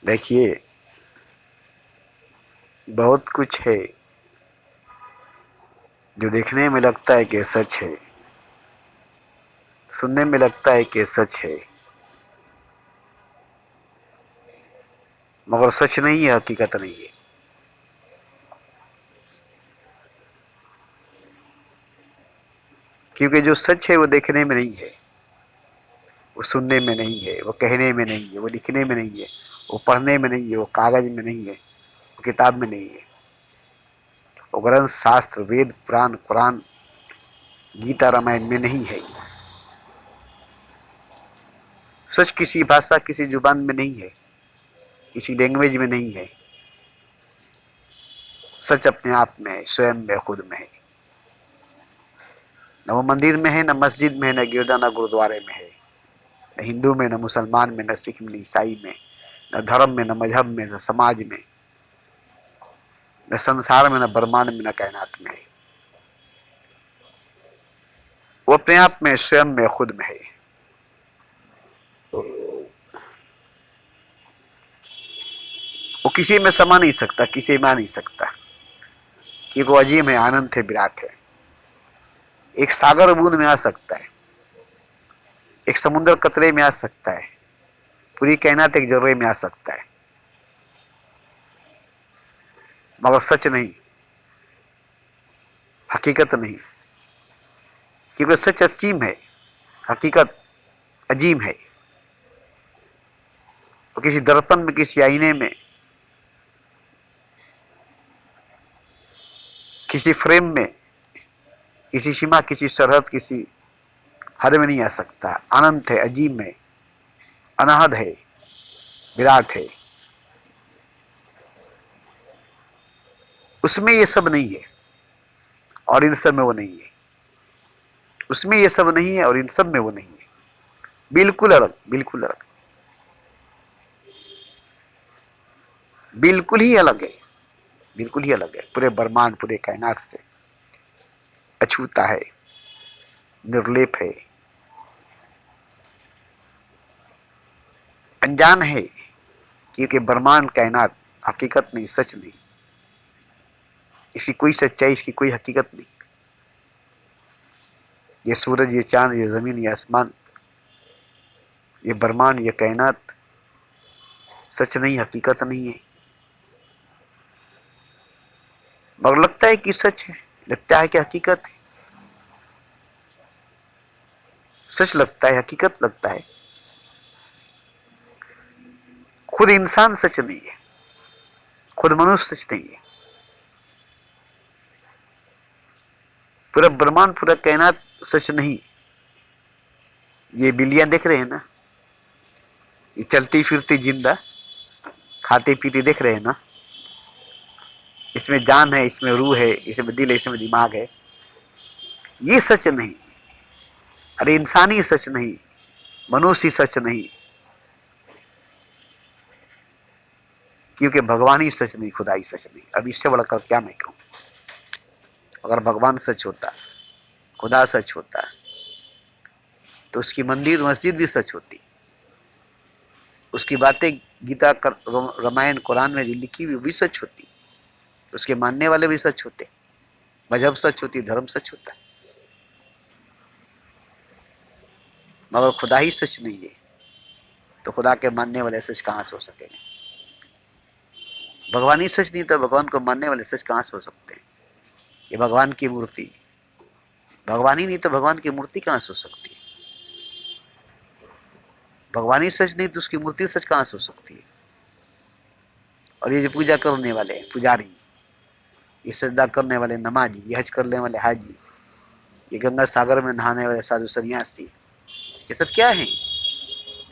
देखिए, बहुत कुछ है जो देखने में लगता है कि सच है, सुनने में लगता है कि सच है, मगर सच नहीं है, हकीकत नहीं है। क्योंकि जो सच है वो देखने में नहीं है, वो सुनने में नहीं है, वो कहने में नहीं है, वो लिखने में नहीं है, वो पढ़ने में नहीं है, वो कागज में नहीं है, वो किताब में नहीं है, वो ग्रंथ शास्त्र वेद पुराण कुरान गीता रामायण में नहीं है। सच किसी भाषा किसी जुबान में नहीं है, किसी लैंग्वेज में नहीं है। सच अपने आप में है, स्वयं में, खुद में है। न वो मंदिर में है, न मस्जिद में है, न गिरजा, न गुरुद्वारे में है, न हिंदू में, न मुसलमान में, न सिख में, न ईसाई में, न धर्म में, न मजहब में, न समाज में, न संसार में, न ब्रह्मांड में, न कायनात में है। वो अपने आप में, स्वयं में, खुद में है। वो किसी में समा नहीं सकता, किसी में आ नहीं सकता, क्योंकि वो अजीम है, आनंद है, विराट है। एक सागर बूंद में आ सकता है, एक समुद्र कतरे में आ सकता है, पूरी कायनात एक जर्रे में आ सकता है, मगर सच नहीं, हकीकत नहीं। क्योंकि सच असीम है, हकीकत अजीम है। वो किसी दर्पण में, किसी आईने में, किसी फ्रेम में, किसी सीमा, किसी सरहद, किसी हद में नहीं आ सकता। अनंत है, अजीम है, अनाहद है, विराट है। उसमें ये सब नहीं है और इन सब में वो नहीं है। उसमें ये सब नहीं है और इन सब में वो नहीं है। बिल्कुल अलग, बिल्कुल अलग, बिल्कुल ही अलग है, बिल्कुल ही अलग है। पूरे ब्रह्मांड, पूरे कायनात से अछूता है, निर्लेप है, अनजान है। क्योंकि ब्रह्मांड कायनात हकीकत नहीं, सच नहीं। इसकी कोई सच्चाई, इसकी कोई हकीकत नहीं। ये सूरज, ये चांद, ये जमीन, ये आसमान, ये ब्रह्मांड, ये कायनात सच नहीं, हकीकत नहीं है। मगर लगता है कि सच है, लगता है कि हकीकत है। सच लगता है, हकीकत लगता है। खुद इंसान सच नहीं है, खुद मनुष्य सच नहीं है। पूरा ब्रह्मांड, पूरा कायनात सच नहीं। ये बिल्लियां देख रहे हैं ना, ये चलती फिरती जिंदा खाती पीती देख रहे हैं ना, इसमें जान है, इसमें रूह है, इसमें दिल है, इसमें दिमाग है। ये सच नहीं। अरे इंसान ही सच नहीं, मनुष्य ही सच नहीं। क्योंकि भगवान ही सच नहीं, खुदा ही सच नहीं। अब इससे बढ़कर क्या मैं कहूं। अगर भगवान सच होता, खुदा सच होता, तो उसकी मंदिर मस्जिद भी सच होती, उसकी बातें गीता रामायण कुरान में जो लिखी हुई भी सच होती, उसके मानने वाले भी सच होते, मजहब सच होती, धर्म सच होता। मगर खुदा ही सच नहीं है, तो खुदा के मानने वाले सच कहां से हो सकेंगे। भगवान ही सच नहीं तो भगवान को मानने वाले सच कहां से हो सकते हैं। ये भगवान की मूर्ति, भगवान ही नहीं तो भगवान की मूर्ति कहां से हो सकती है। भगवान ही सच नहीं तो उसकी मूर्ति सच कहां से हो सकती है। और ये जो पूजा करने वाले हैं पुजारी, ये सजदा करने वाले नमाजी, ये हज करने वाले हाजी, ये गंगा सागर में नहाने वाले साधु सन्यासी, ये सब क्या है।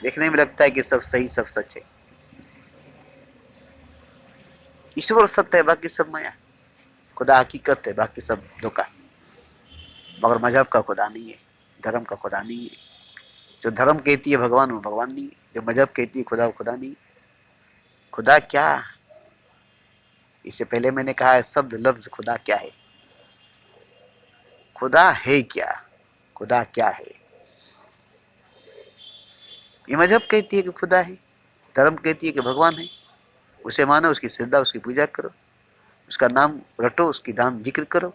देखने में लगता है कि सब सही, सब सच है। ईश्वर सत्य है, बाकी सब माया। खुदा हकीकत है, बाकी सब धोखा। मगर मजहब का खुदा नहीं है, धर्म का खुदा नहीं है। जो धर्म कहती है भगवान, वो भगवान नहीं है। जो मजहब कहती है खुदा, वो खुदा नहीं। खुदा क्या, इससे पहले मैंने कहा है शब्द लफ्ज खुदा क्या है। खुदा है क्या, खुदा क्या है। ये मजहब कहती है कि खुदा है, धर्म कहती है कि भगवान है, उसे मानो, उसकी श्रद्धा, उसकी पूजा करो, उसका नाम रटो, उसकी नाम जिक्र करो।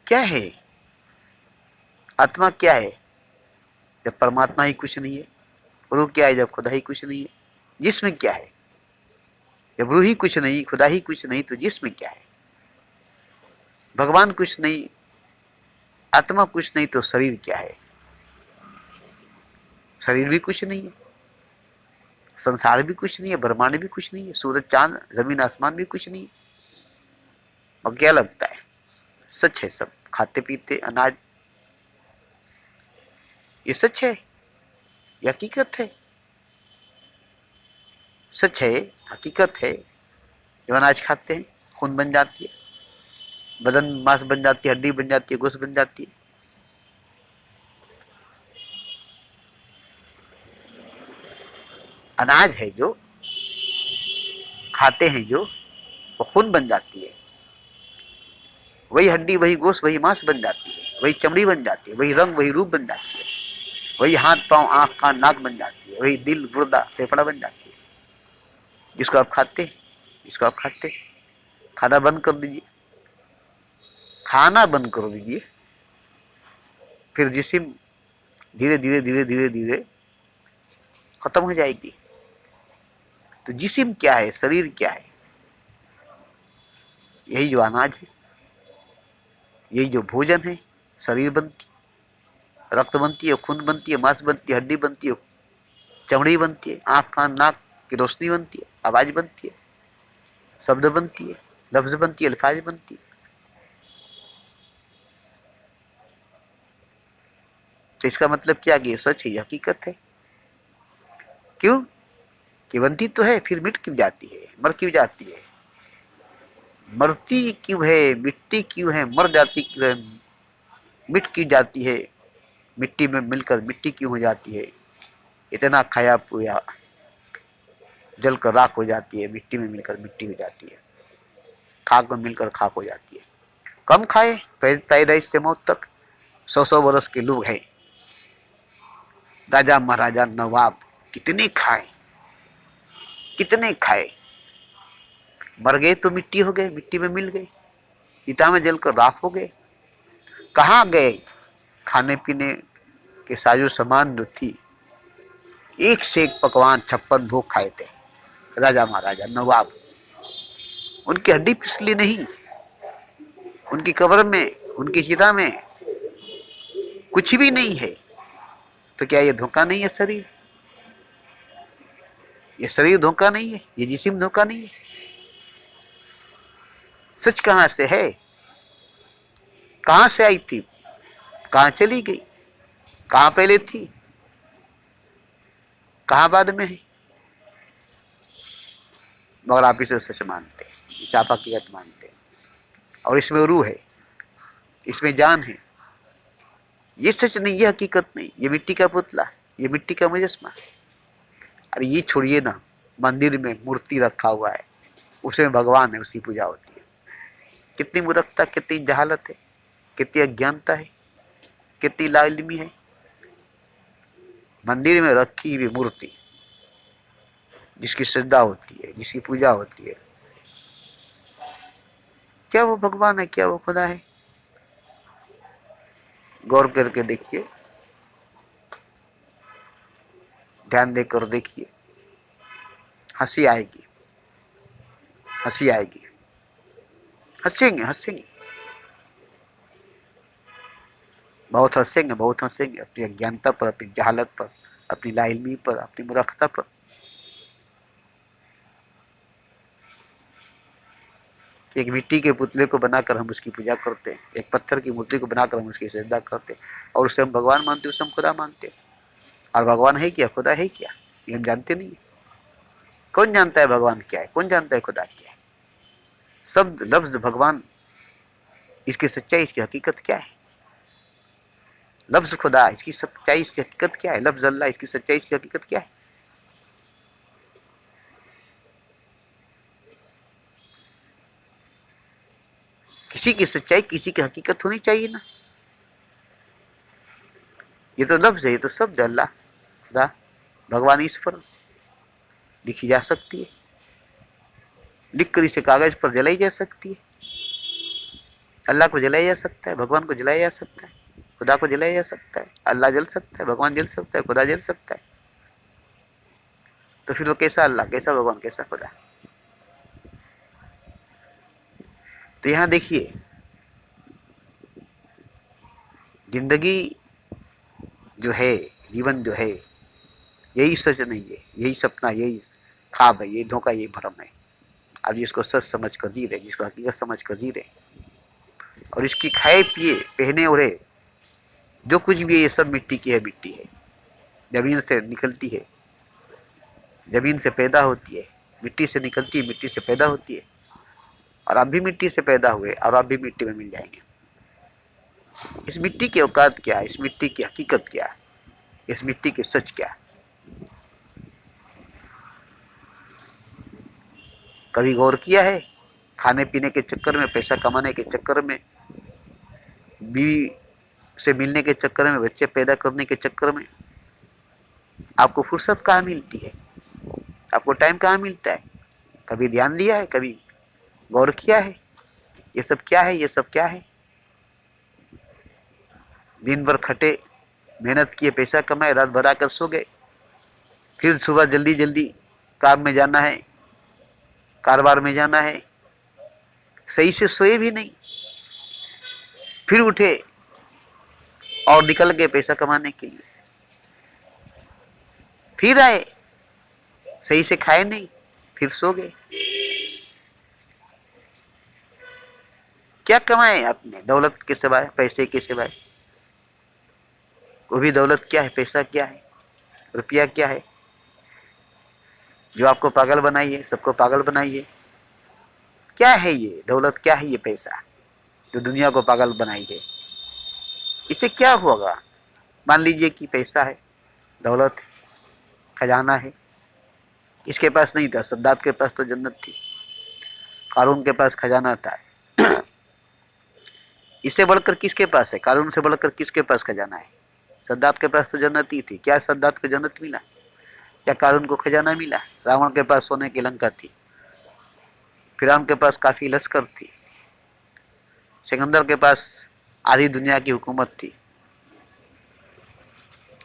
क्या है आत्मा? क्या है जब परमात्मा ही कुछ नहीं है? रूह क्या है जब खुदा ही कुछ नहीं है? जिस्म क्या है जब रूह ही कुछ नहीं, खुदा ही कुछ नहीं, तो जिस्म क्या है? भगवान कुछ नहीं, आत्मा कुछ नहीं, तो शरीर क्या है? शरीर भी कुछ नहीं है, संसार भी कुछ नहीं है, ब्रह्मांड भी कुछ नहीं है, सूरज चांद जमीन आसमान भी कुछ नहीं है। और क्या लगता है सच है सब? खाते पीते अनाज, ये सच है, ये हकीकत है? सच है, हकीकत है। जो अनाज खाते हैं खून बन जाती है, बदन मांस बन जाती है, हड्डी बन जाती है, गोश्त बन जाती है। अनाज है जो खाते हैं, जो वो खून बन जाती है, वही हड्डी, वही गोश्त, वही मांस बन जाती है, वही चमड़ी बन जाती है, वही रंग, वही रूप बन जाती है, वही हाथ पांव आंख कान नाक बन जाती है, वही दिल गुर्दा फेफड़ा बन जाती है। जिसको आप खाते हैं, जिसको आप खाते हैं, खाना बंद कर दीजिए, खाना बंद कर दीजिए, फिर जिस्म धीरे धीरे धीरे धीरे धीरे खत्म हो जाएगी। तो जिस्म क्या है, शरीर क्या है? यही जो अनाज है, यही जो भोजन है। शरीर बनती, रक्त बनती है, खून बनती है, मांस बनती है, हड्डी बनती है, चमड़ी बनती है, आंख कान नाक की रोशनी बनती है, आवाज बनती है, शब्द बनती है, लफ्ज बनती है, अल्फाज बनती है। तो इसका मतलब क्या कि ये सच है, ये हकीकत है। क्यों कि बनती तो है, फिर मिट क्यों जाती है, मर क्यों जाती है? मरती क्यों है, मिट्टी क्यों है, मर जाती क्यों है, मिट क्यों जाती है? मिट्टी में मिलकर मिट्टी क्यों हो जाती है? इतना खाया पिया जल कर राख हो जाती है, मिट्टी में मिलकर मिट्टी हो जाती है, खाक में मिलकर खाक हो जाती है। कम खाए, पैदाइश से मौत तक 100-100 वर्ष के लोग हैं, राजा महाराजा नवाब, कितने खाए, कितने खाए, मर गए तो मिट्टी हो गए, मिट्टी में मिल गए, चिता में जलकर राख हो गए। कहाँ गए खाने पीने के साजो सामान जो थी? एक से एक पकवान 56 भोग खाए थे राजा महाराजा नवाब। उनकी हड्डी पिसली नहीं, उनकी कब्र में, उनकी चिता में कुछ भी नहीं है। तो क्या ये धोखा नहीं है शरीर? ये शरीर धोखा नहीं है, ये जिस्म धोखा नहीं है? सच कहां से है? कहां से आई थी, कहां चली गई, कहां पहले थी, कहां बाद में है? मगर आप इसे सच मानते हैं, इसे आप हकीकत मानते हैं, और इसमें रूह है, इसमें जान है। ये सच नहीं, ये हकीकत नहीं, ये मिट्टी का पुतला, ये मिट्टी का मुजस्मा। अरे ये छोड़िए ना, मंदिर में मूर्ति रखा हुआ है, उसमें भगवान है, उसकी पूजा होती है। कितनी मूर्खता, कितनी जहालत है, कितनी अज्ञानता है, कितनी लाइल्मी है। मंदिर में रखी हुई मूर्ति जिसकी श्रद्धा होती है, जिसकी पूजा होती है, क्या वो भगवान है, क्या वो खुदा है? गौर करके देखिए, ध्यान देकर देखिए, हंसी आएगी, हंसी आएगी, हंसेंगे, हंसेंगे, बहुत हंसेंगे, बहुत हंसेंगे अपनी अज्ञानता पर, अपनी जहालत पर, अपनी लाइल्मी पर, अपनी मूर्खता पर। एक मिट्टी के पुतले को बनाकर हम उसकी पूजा करते हैं, एक पत्थर की मूर्ति को बनाकर हम उसकी श्रद्धा करते हैं, और उसे हम भगवान मानते हैं, उसे हम खुदा मानते हैं। और भगवान है क्या, खुदा है क्या, ये हम जानते नहीं। कौन जानता है भगवान क्या है, कौन जानता है खुदा क्या है? शब्द लफ्ज भगवान, इसकी सच्चाई, इसकी हकीकत क्या है? लफ्ज खुदा, इसकी सच्चाई, इसकी हकीकत क्या है? लफ्ज अल्लाह, इसकी सच्चाई, इसकी हकीकत क्या है? किसी की सच्चाई, किसी की हकीकत होनी चाहिए ना। ये तो लफ्ज है, ये तो शब्द है, अल्लाह खुदा। भगवान ईश्वर लिखी जा सकती है, लिखकर इसे कागज पर जलाई जा सकती है। अल्लाह को जलाया जा सकता है, भगवान को जलाया जा सकता है, खुदा को जलाया जा सकता है। अल्लाह जल सकता है, भगवान जल सकता है, खुदा जल सकता है। तो फिर वो कैसा अल्लाह, कैसा भगवान, कैसा खुदा? तो यहां देखिए, जिंदगी जो है, जीवन जो है, यही सच नहीं है, यही सपना, यही ख्वाब है, यही धोखा, यही भ्रम है। आप जिसको सच समझ कर जी रहे, जिसको हकीकत समझ कर जी रहे, और इसकी खाए पिए पहने ओढ़े जो कुछ भी है, ये सब मिट्टी की है, मिट्टी है, जमीन से निकलती है, जमीन से पैदा होती है, मिट्टी से निकलती है, मिट्टी से पैदा होती है। और आप भी मिट्टी से पैदा हुए और आप भी मिट्टी में मिल जाएंगे। इस मिट्टी की औकात क्या है, इस मिट्टी की हकीकत क्या है, इस मिट्टी के सच क्या है? कभी गौर किया है? खाने पीने के चक्कर में, पैसा कमाने के चक्कर में, बीवी से मिलने के चक्कर में, बच्चे पैदा करने के चक्कर में आपको फुर्सत कहाँ मिलती है, आपको टाइम कहाँ मिलता है? कभी ध्यान दिया है, कभी गौर किया है? ये सब क्या है, ये सब क्या है? दिन भर खटे, मेहनत किए, पैसा कमाए, रात भर आकर सो गए, फिर सुबह जल्दी जल्दी काम में जाना है, कारोबार में जाना है, सही से सोए भी नहीं, फिर उठे और निकल गए पैसा कमाने के लिए, फिर आए, सही से खाए नहीं, फिर सो गए। क्या कमाए आपने दौलत के सिवाय, पैसे के सिवाय? वो भी दौलत क्या है, पैसा क्या है, रुपया क्या है, जो आपको पागल बनाई है, सबको पागल बनाई है? क्या है ये दौलत, क्या है ये पैसा जो दुनिया को पागल बनाई है? इसे क्या होगा? मान लीजिए कि पैसा है, दौलत है, खजाना है। इसके पास नहीं था, सद्दात के पास तो जन्नत थी, कारून के पास खजाना था। इससे बढ़कर किसके पास है, कारून से बढ़कर किसके पास खजाना है? सद्दात के पास तो जन्नत ही थी। क्या सद्दात को जन्नत मिला? क्या कारून को खजाना मिला? रावण के पास सोने की लंका थी, फिरौन के पास काफी लश्कर थी, सिकंदर के पास आधी दुनिया की हुकूमत थी।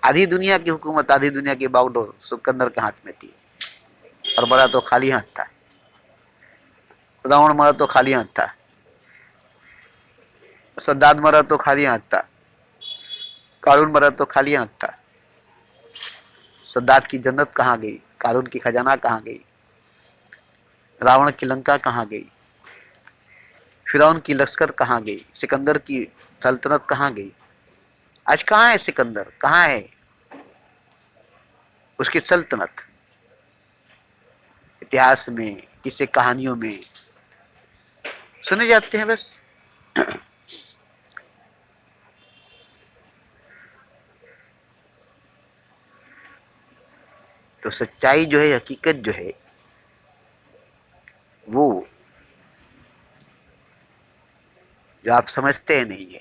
आधी दुनिया की हुकूमत, आधी दुनिया की बागडोर सिकंदर के हाथ में थी, और मरा तो खाली हाथ था। रावण मरा तो खाली हाथ था, सद्दात मरा तो खाली हाथ था, कारून मरा तो खाली हाथ था। सद्दात की जन्नत कहाँ गई? कारून की खजाना कहाँ गई? रावण की लंका कहाँ गई? फिरौन की लश्कर कहाँ गई? सिकंदर की सल्तनत कहाँ गई? आज कहाँ है सिकंदर, कहाँ है उसकी सल्तनत? इतिहास में, किसी कहानियों में सुने जाते हैं बस। तो सच्चाई जो है, हकीकत जो है, वो जो आप समझते हैं नहीं है,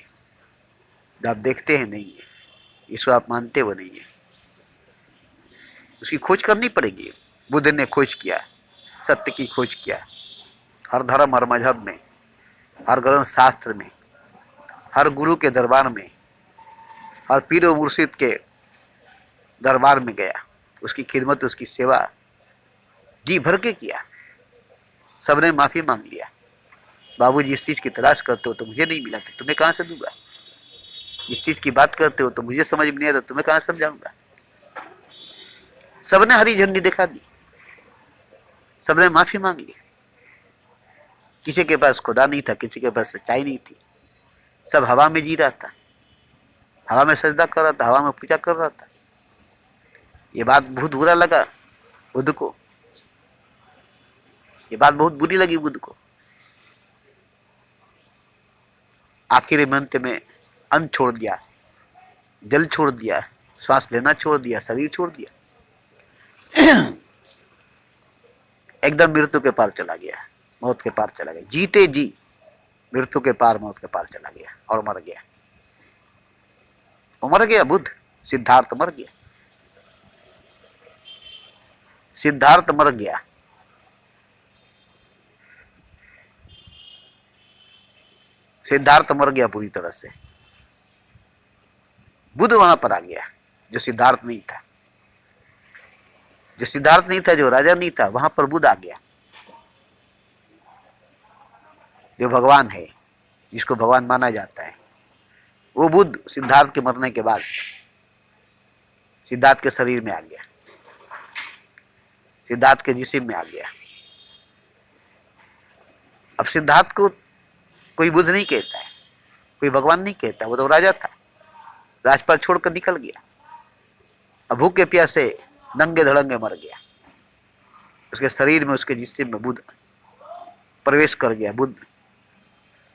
जो आप देखते हैं नहीं है, इसको आप मानते हो नहीं है, उसकी खोज करनी पड़ेगी। बुद्ध ने खोज किया, सत्य की खोज किया, हर धर्म, हर मजहब में, हर ग्रंथ शास्त्र में, हर गुरु के दरबार में, हर पीर और मुर्शिद के दरबार में गया, उसकी खिदमत, उसकी सेवा जी भर के किया। सबने माफी मांग लिया, बाबूजी इस चीज की तलाश करते हो तो मुझे नहीं मिला, तो तुम्हें कहां से दूंगा? इस चीज की बात करते हो तो मुझे समझ में नहीं आता, तुम्हें कहां समझाऊंगा? सबने हरी झंडी दिखा दी, सबने माफी मांग ली। किसी के पास खुदा नहीं था, किसी के पास सच्चाई नहीं थी, सब हवा में जी रहा था, हवा में सजदा कर रहा था, हवा में पूजा कर रहा था। ये बात बहुत बुरा लगा बुद्ध को, ये बात बहुत बुरी लगी बुद्ध को। आखिरी मंत में अन्न छोड़ दिया, जल छोड़ दिया, श्वास लेना छोड़ दिया, शरीर छोड़ दिया, एकदम मृत्यु के पार चला गया, मौत के पार चला गया, जीते जी मृत्यु के पार, मौत के पार चला गया और मर गया। वो मर गया, बुद्ध सिद्धार्थ मर गया। सिद्धार्थ मर गया, सिद्धार्थ मर गया पूरी तरह से। बुद्ध वहां पर आ गया जो सिद्धार्थ नहीं था, जो सिद्धार्थ नहीं था, जो राजा नहीं था, वहां पर बुद्ध आ गया जो भगवान है, जिसको भगवान माना जाता है। वो बुद्ध सिद्धार्थ के मरने के बाद सिद्धार्थ के शरीर में आ गया, सिद्धार्थ के जिस्म में आ गया। अब सिद्धार्थ को कोई बुद्ध नहीं कहता है, कोई भगवान नहीं कहता, वो तो राजा था, राजपाट छोड़कर निकल गया। अब भूखे प्यासे नंगे धड़ंगे मर गया। उसके शरीर में, उसके जिस्म में बुद्ध प्रवेश कर गया, बुद्ध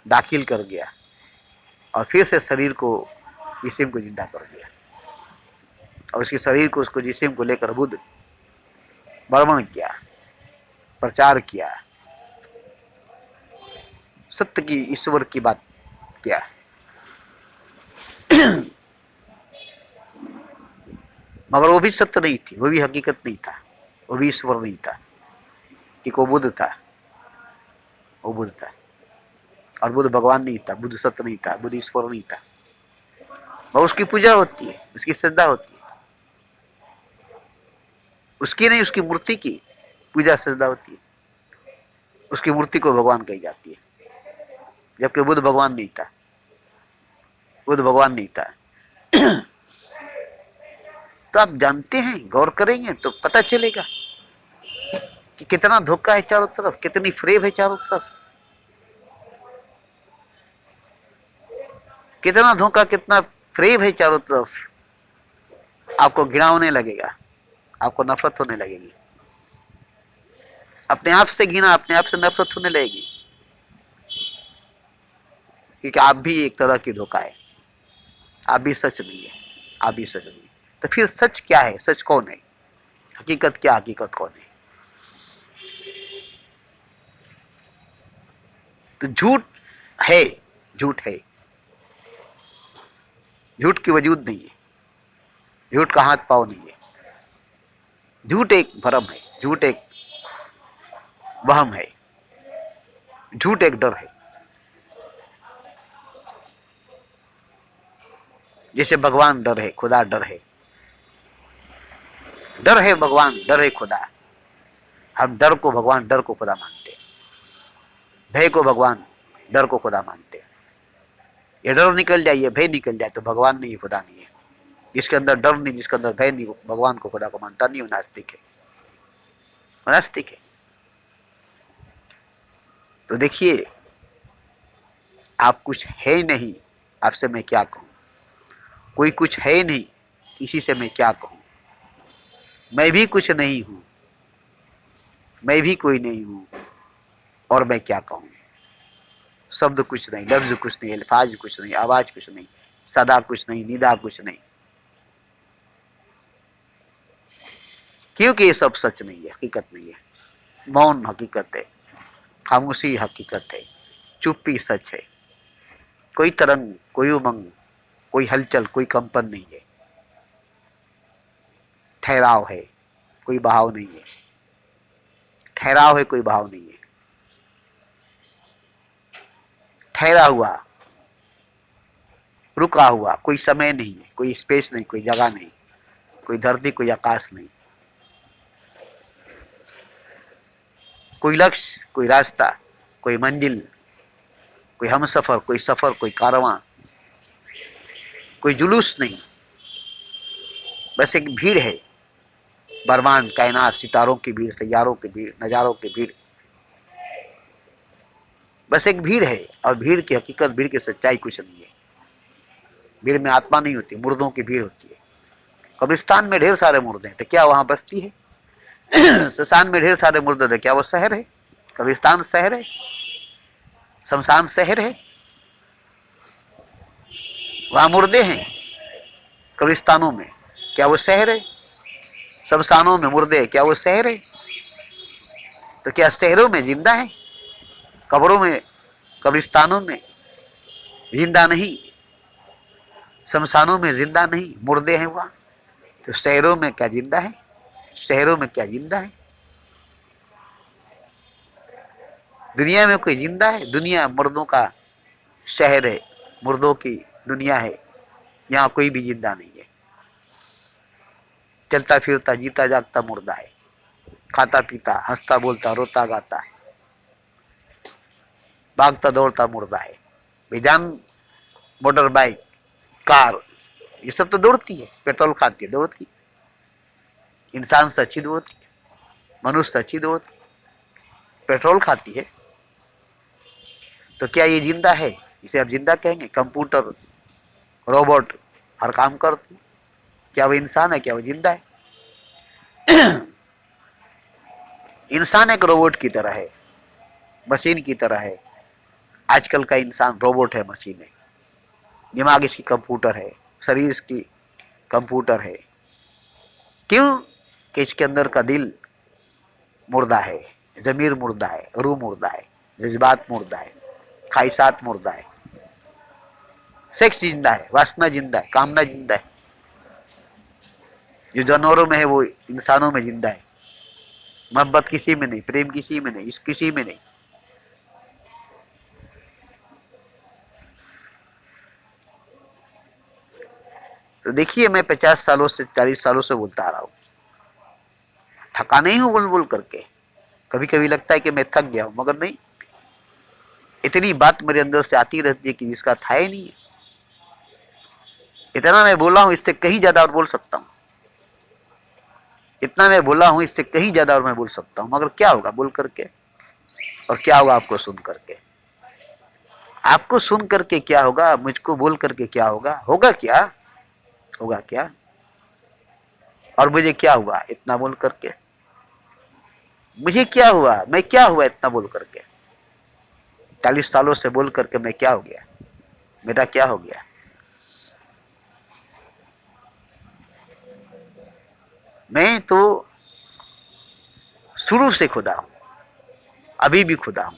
दाखिल कर गया और फिर से शरीर को, जिस्म को जिंदा कर दिया। और उसके शरीर को, उसको जिस्म को लेकर बुद्ध भ्रमण किया, प्रचार किया, सत्य की, ईश्वर की बात किया। मगर वो भी सत्य नहीं थी, वो भी हकीकत नहीं था, वो भी ईश्वर नहीं था, कि वो बुद्ध था, वो बुद्ध था। और बुद्ध भगवान नहीं था, बुद्ध सत्य नहीं था, बुद्ध ईश्वर नहीं था। और उसकी पूजा होती है, उसकी श्रद्धा होती है, उसकी नहीं, उसकी मूर्ति की पूजा श्रद्धा होती है, उसकी मूर्ति को भगवान कही जाती है। जबकि बुद्ध भगवान नहीं था, बुद्ध भगवान नहीं था। तो आप जानते हैं, गौर करेंगे तो पता चलेगा कि कितना धोखा है चारों तरफ, कितनी फ्रेब है चारों तरफ, कितना धोखा, कितना फ्रेब है चारों तरफ। आपको घृणा होने लगेगा, आपको नफरत होने लगेगी, अपने आप से घृणा, अपने आप से नफरत होने लगेगी, क्योंकि आप भी एक तरह की धोखा है, आप भी सच नहीं है, आप भी सच नहीं है। तो फिर सच क्या है, सच कौन है, हकीकत क्या, हकीकत कौन है? तो झूठ है, झूठ है, झूठ की वजूद नहीं है, झूठ का हाथ पांव नहीं है। झूठ एक भ्रम है, झूठ एक वहम है, झूठ एक डर है। जैसे भगवान डर है, खुदा डर है, डर है भगवान, डर है खुदा। हम डर को भगवान, डर को खुदा मानते हैं, भय को भगवान, डर को खुदा मानते हैं। ये डर निकल जाए, ये भय निकल जाए तो भगवान नहीं, खुदा नहीं है। जिसके अंदर डर नहीं, जिसके अंदर भय नहीं, भगवान को, खुदा को मानता नहीं, वो नास्तिक है, वो नास्तिक है। तो देखिए, आप कुछ है नहीं, आपसे मैं क्या कहूं, कोई कुछ है नहीं, किसी से मैं क्या कहूं, मैं भी कुछ नहीं हूं, मैं भी कोई नहीं हूं, और मैं क्या कहूं। शब्द कुछ नहीं, लफ्ज कुछ नहीं, अल्फाज कुछ नहीं, आवाज कुछ नहीं, सदा कुछ नहीं, निदा कुछ नहीं, क्योंकि ये सब सच नहीं है, हकीकत नहीं है। मौन हकीकत है, खामोशी हकीकत है, चुप्पी सच है। कोई तरंग, कोई उमंग, कोई हलचल, कोई कंपन नहीं है, ठहराव है, कोई बहाव नहीं है, ठहराव है, कोई बहाव नहीं है। ठहरा हुआ, रुका हुआ, कोई समय नहीं है, कोई स्पेस नहीं, कोई जगह नहीं, कोई धरती, कोई आकाश नहीं, कोई लक्ष्य, कोई रास्ता, कोई मंजिल, कोई हमसफर, कोई सफर, कोई कारवां, कोई जुलूस नहीं। बस एक भीड़ है, ब्रह्मांड, कायनात, सितारों की भीड़, सैयारों की भीड़, नजारों की भीड़, बस एक भीड़ है। और भीड़ की हकीकत, भीड़ की सच्चाई कुछ नहीं है। भीड़ में आत्मा नहीं होती, मुर्दों की भीड़ होती है। कब्रिस्तान में ढेर सारे मुर्दे हैं, तो क्या वहां बस्ती है? शमशान में ढेर सारे मुर्दे थे, क्या वो शहर है? कब्रिस्तान शहर है? शमशान शहर है? वहां मुर्दे हैं कब्रिस्तानों में, क्या वो शहर है? शमशानों में मुर्दे, क्या वो शहर है? तो क्या शहरों में जिंदा है? कब्रों में, कब्रिस्तानों में जिंदा नहीं, शमशानों में जिंदा नहीं, मुर्दे हैं वहां। तो शहरों में क्या जिंदा है? शहरों में क्या जिंदा है? दुनिया में कोई जिंदा है? दुनिया मुर्दों का शहर है, मुर्दों की दुनिया है। यहाँ कोई भी जिंदा नहीं है। चलता फिरता जीता जागता मुर्दा है, खाता पीता हंसता बोलता रोता गाता है, भागता दौड़ता मुर्दा है। बेजान मोटर बाइक कार ये सब तो दौड़ती है, पेट्रोल खाती है, दौड़ती है। इंसान से अच्छी दौड़ती है, मनुष्य से अच्छी दौड़ती है, पेट्रोल खाती है। तो क्या ये जिंदा है? इसे आप जिंदा कहेंगे? कंप्यूटर रोबोट हर काम करते, क्या वो इंसान है? क्या वो जिंदा है? इंसान एक रोबोट की तरह है, मशीन की तरह है। आजकल का इंसान रोबोट है, मशीन है। दिमाग इसकी कंप्यूटर है, शरीर इसकी कंप्यूटर है। क्यों? कि इसके अंदर का दिल मुर्दा है, जमीर मुर्दा है, रूह मुर्दा है, जज्बात मुर्दा है, ख्वाहिशात मुर्दा है, सेक्स जिंदा है, वासना जिंदा है, कामना जिंदा है। जो जानवरों में है वो इंसानों में जिंदा है। मोहब्बत किसी में नहीं, प्रेम किसी में नहीं, इश्क किसी में नहीं। तो देखिए, मैं 50 सालों से 40 सालों से बोलता आ रहा हूं, थका नहीं हूं बोल बोल करके। कभी कभी लगता है कि मैं थक गया हूं, मगर नहीं, इतनी बात मेरे अंदर से आती रहती है कि जिसका था ही नहीं है। इतना मैं बोला हूं, इससे कहीं ज्यादा और बोल सकता हूं। इतना मैं बोला हूं, इससे कहीं ज्यादा और मैं बोल सकता हूं, मगर क्या होगा बोल करके? और क्या होगा आपको सुन करके? आपको सुन करके क्या होगा? मुझको बोल करके क्या होगा? होगा क्या? होगा क्या? और मुझे क्या हुआ इतना बोल करके? मुझे क्या हुआ? मैं क्या हुआ इतना बोल करके? 40 सालों से बोल करके मैं क्या हो गया? मेरा क्या हो गया? मैं तो शुरू से खुदा हूं, अभी भी खुदा हूं,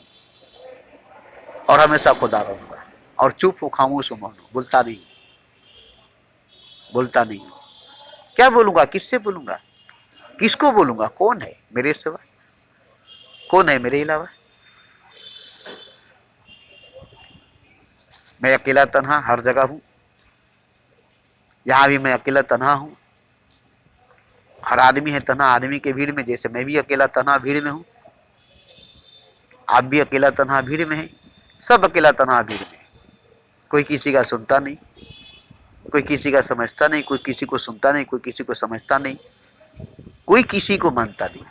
और हमेशा खुदा रहूंगा। और चुप हूं, खामोश हूं, मौन हूं, बोलता नहीं, बोलता नहीं। क्या बोलूंगा? किससे बोलूंगा? किसको बोलूंगा? कौन है मेरे सिवा? कौन है मेरे अलावा? मैं अकेला तन्हा हर जगह हूं। यहां भी मैं अकेला तन्हा हूं। हर आदमी है तन्हा आदमी के भीड़ में, जैसे मैं भी अकेला तन्हा भीड़ में हूं। आप भी अकेला तन्हा भीड़ में है। सब अकेला तन्हा भीड़ में है। कोई किसी का सुनता नहीं, कोई किसी का समझता नहीं, कोई किसी को सुनता नहीं, कोई किसी को समझता नहीं, कोई किसी को मानता नहीं।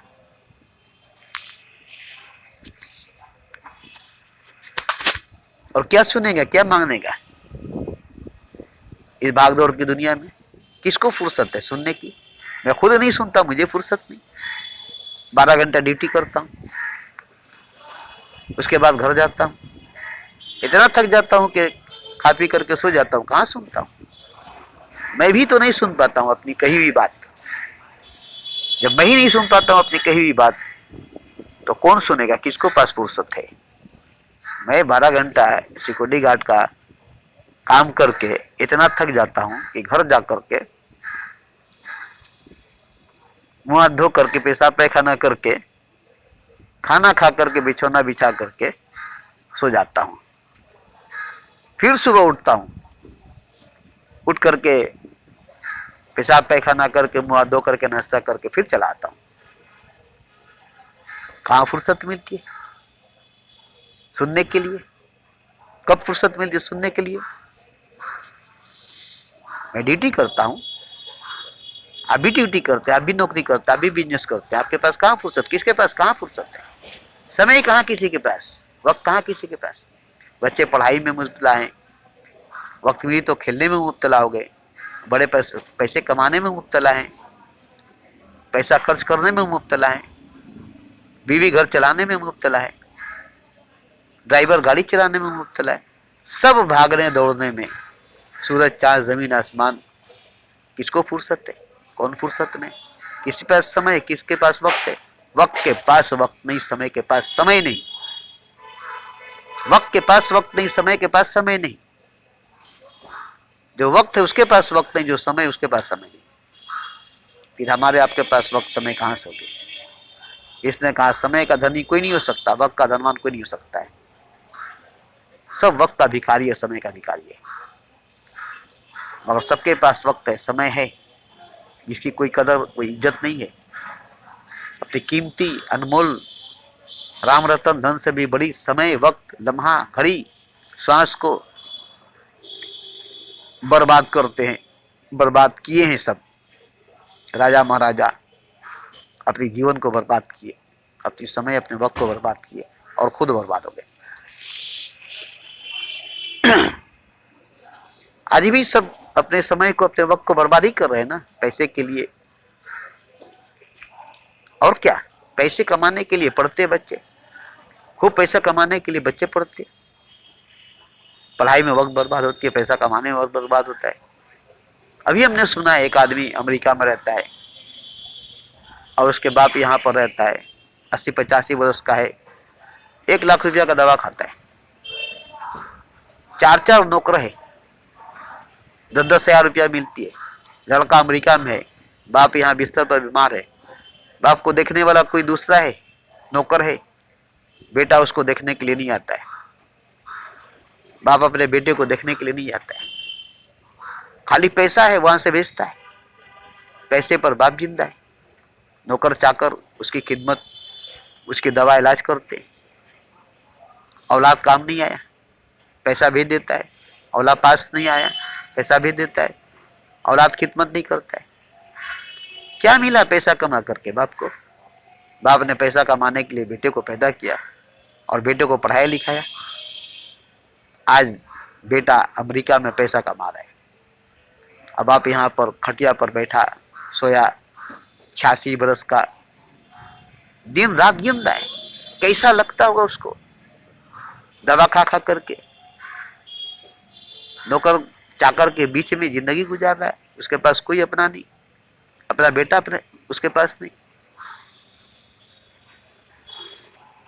और क्या सुनेगा, क्या मांगनेगा इस भागदौड़ की दुनिया में? किसको फुर्सत है सुनने की? मैं खुद नहीं सुनता, मुझे फुर्सत नहीं। 12 घंटा ड्यूटी करता हूं, उसके बाद घर जाता हूं, इतना थक जाता हूं कि खा पी करके सो जाता हूं। कहां सुनता हूं? मैं भी तो नहीं सुन पाता हूं अपनी कही हुई बात। जब मैं ही नहीं सुन पाता हूं अपनी कही हुई बात, तो कौन सुनेगा? किसको पास फुर्सत है? मैं 12 घंटा सिक्योरिटी गार्ड का काम करके इतना थक जाता हूं कि घर जा करके मुंह हाथ धो करके, पेशाब पैखाना करके, खाना खा करके, बिछौना बिछा करके सो जाता हूं। फिर सुबह उठता हूं, उठ करके पेशाब पैखाना करके, मुंह हाथ धो करके, नाश्ता करके फिर चला आता हूं। कहां फुर्सत मिलती है सुनने के लिए? कब फुर्सत मिलती है सुनने के लिए? मैं ड्यूटी करता हूं, आप भी ड्यूटी करते हैं, आप भी नौकरी करते हैं, आप भी बिजनेस करते हैं। आपके पास कहां फुर्सत? किसके पास कहां फुर्सत है? समय कहां किसी के पास, वक्त कहां किसी के पास। बच्चे पढ़ाई में मुब्तला हैं, वक्त भी तो खेलने में मुब्तला हो गए। बड़े पैसे कमाने में मुब्तला हैं, पैसा खर्च करने में मुब्तला है, बीवी घर चलाने में मुब्तला है, ड्राइवर गाड़ी चलाने में मुब्तला है। सब भागने दौड़ने में, सूरज चांद जमीन आसमान, किसको फुर्सत है? कौन फुर्सत में? किसी पास समय, किसके पास वक्त है? वक्त के पास वक्त नहीं, समय के पास समय नहीं। वक्त के पास वक्त नहीं, समय के पास समय नहीं। जो वक्त है उसके पास वक्त नहीं, जो समय उसके पास समय नहीं। फिर हमारे आपके पास वक्त समय कहाँ से होगी। इसने कहा समय का धनी कोई नहीं हो सकता, वक्त का धनवान कोई नहीं हो सकता है। सब वक्त का भिखारी है, समय का भिखारी है। मगर सबके पास वक्त है, समय है, जिसकी कोई कदर कोई इज्जत नहीं है। अपनी कीमती अनमोल राम रतन धन से भी बड़ी समय, वक्त, लम्हा, घड़ी, श्वास को बर्बाद करते हैं, बर्बाद किए हैं। सब राजा महाराजा अपने जीवन को बर्बाद किए, अपनी समय अपने वक्त को बर्बाद किए और खुद बर्बाद हो गए। आज भी सब अपने समय को अपने वक्त को बर्बाद ही कर रहे हैं ना, पैसे के लिए। और क्या, पैसे कमाने के लिए पढ़ते बच्चे, खूब पैसा कमाने के लिए बच्चे पढ़ते। पढ़ाई में वक्त बर्बाद होती है, पैसा कमाने में वक्त बर्बाद होता है। अभी हमने सुना है एक आदमी अमेरिका में रहता है और उसके बाप यहाँ पर रहता है, 80-85 वर्ष का है, 1 लाख रुपया का दवा खाता है, 4 नौकर है, 10-10 हजार रुपया मिलती है। लड़का अमेरिका में है, बाप यहाँ बिस्तर पर बीमार है, बाप को देखने वाला कोई दूसरा है, नौकर है, बेटा उसको देखने के लिए नहीं आता है। बाप अपने बेटे को देखने के लिए नहीं आता है, खाली पैसा है, वहां से भेजता है। पैसे पर बाप जिंदा है, नौकर चाकर उसकी खिदमत, उसकी दवा इलाज करते। औलाद काम नहीं आया, पैसा भेज देता है। औलाद पास नहीं आया, पैसा भेज देता है। औलाद खिदमत नहीं करता है। क्या मिला पैसा कमा करके बाप को? बाप ने पैसा कमाने के लिए बेटे को पैदा किया और बेटे को पढ़ाया लिखाया। आज बेटा अमेरिका में पैसा कमा रहा है, अब आप यहाँ पर खटिया पर बैठा सोया, 86 बरस का, दिन रात गिन रहा है। कैसा लगता होगा उसको, दवा खा खा करके नौकर चाकर के बीच में जिंदगी गुजार रहा है। उसके पास कोई अपना नहीं, अपना बेटा अपने उसके पास नहीं।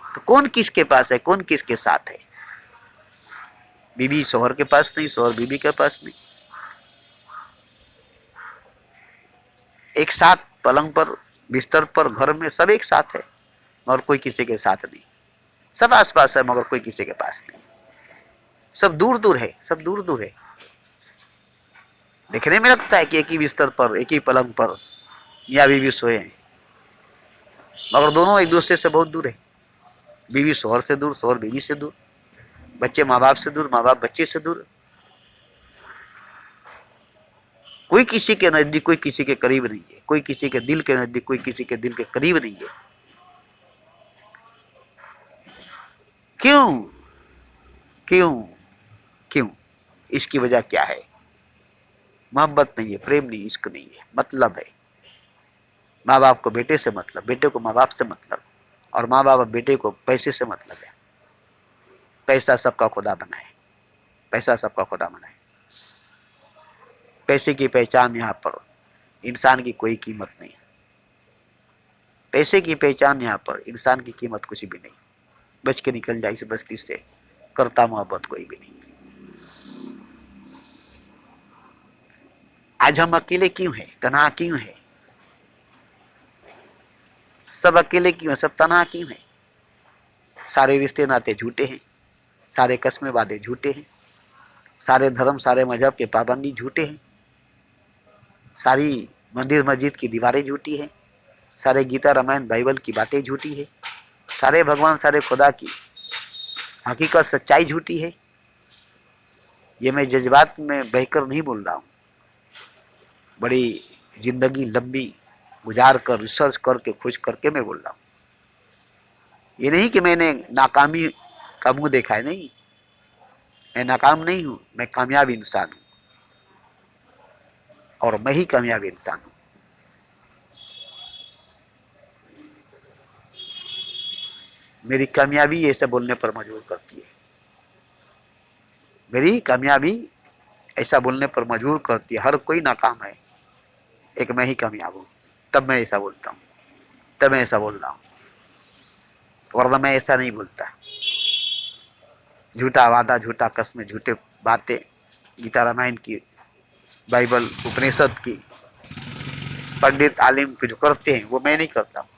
तो कौन किसके पास है, कौन किसके साथ है? बीवी शोहर के पास नहीं, शोहर बीवी के पास नहीं। एक साथ पलंग पर, बिस्तर पर, घर में सब एक साथ है मगर कोई किसी के साथ नहीं। सब आस पास है मगर कोई किसी के पास नहीं। सब दूर दूर है, सब दूर दूर है। देखने में लगता है कि एक ही बिस्तर पर, एक ही पलंग पर मियां बीवी सोए हैं, मगर दोनों एक दूसरे से बहुत दूर है। बीवी शोहर से दूर, शोहर बीवी से दूर, बच्चे माँ बाप से दूर, माँ बाप बच्चे से दूर। कोई किसी के नजदीक, कोई किसी के करीब नहीं है। कोई किसी के दिल के नजदीक, कोई किसी के दिल के करीब नहीं है। क्यों क्यों क्यों? इसकी वजह क्या है? मोहब्बत नहीं है, प्रेम नहीं, इश्क नहीं है, मतलब है। माँ बाप को बेटे से मतलब, बेटे को माँ बाप से मतलब, और माँ बाप बेटे को पैसे से मतलब है। पैसा सबका खुदा बनाए, पैसा सबका खुदा बनाए। पैसे की पहचान यहाँ पर इंसान की कोई कीमत नहीं है। पैसे की पहचान यहाँ पर इंसान की कीमत कुछ भी नहीं। बच के निकल जाए इस बस्ती से, करता मोहब्बत कोई भी नहीं। आज हम अकेले क्यों हैं, तन्हा क्यों हैं? सब अकेले क्यों हैं, सब तन्हा क्यों हैं? सारे रिश्ते नाते झूठे हैं, सारे कस्में वादे झूठे हैं, सारे धर्म, सारे मजहब के पाबंदी झूठे हैं, सारी मंदिर मस्जिद की दीवारें झूठी हैं, सारे गीता रामायण बाइबल की बातें झूठी है, सारे भगवान, सारे खुदा की हकीकत सच्चाई झूठी है। ये मैं जज्बात में बहकर नहीं बोल रहा हूँ, बड़ी जिंदगी लंबी गुजार कर, रिसर्च करके, खोज करके मैं बोल रहा हूँ। ये नहीं कि मैंने नाकामी का मुंह देखा है, नहीं, मैं नाकाम नहीं हूँ, मैं कामयाब इंसान हूँ और मैं ही कामयाब इंसान हूँ। मेरी कामयाबी ऐसे बोलने पर मजबूर करती है, मेरी कामयाबी ऐसा बोलने पर मजबूर करती है। हर कोई नाकाम है, एक मैं ही कामयाब हूँ, तब मैं ऐसा बोलता हूँ, तब मैं ऐसा बोल रहा हूँ, वरना मैं ऐसा नहीं बोलता। झूठा वादा, झूठा कसम, झूठे बातें, गीता रामायण की, बाइबल उपनिषद की, पंडित आलिम जो करते हैं वो मैं नहीं करता हूँ।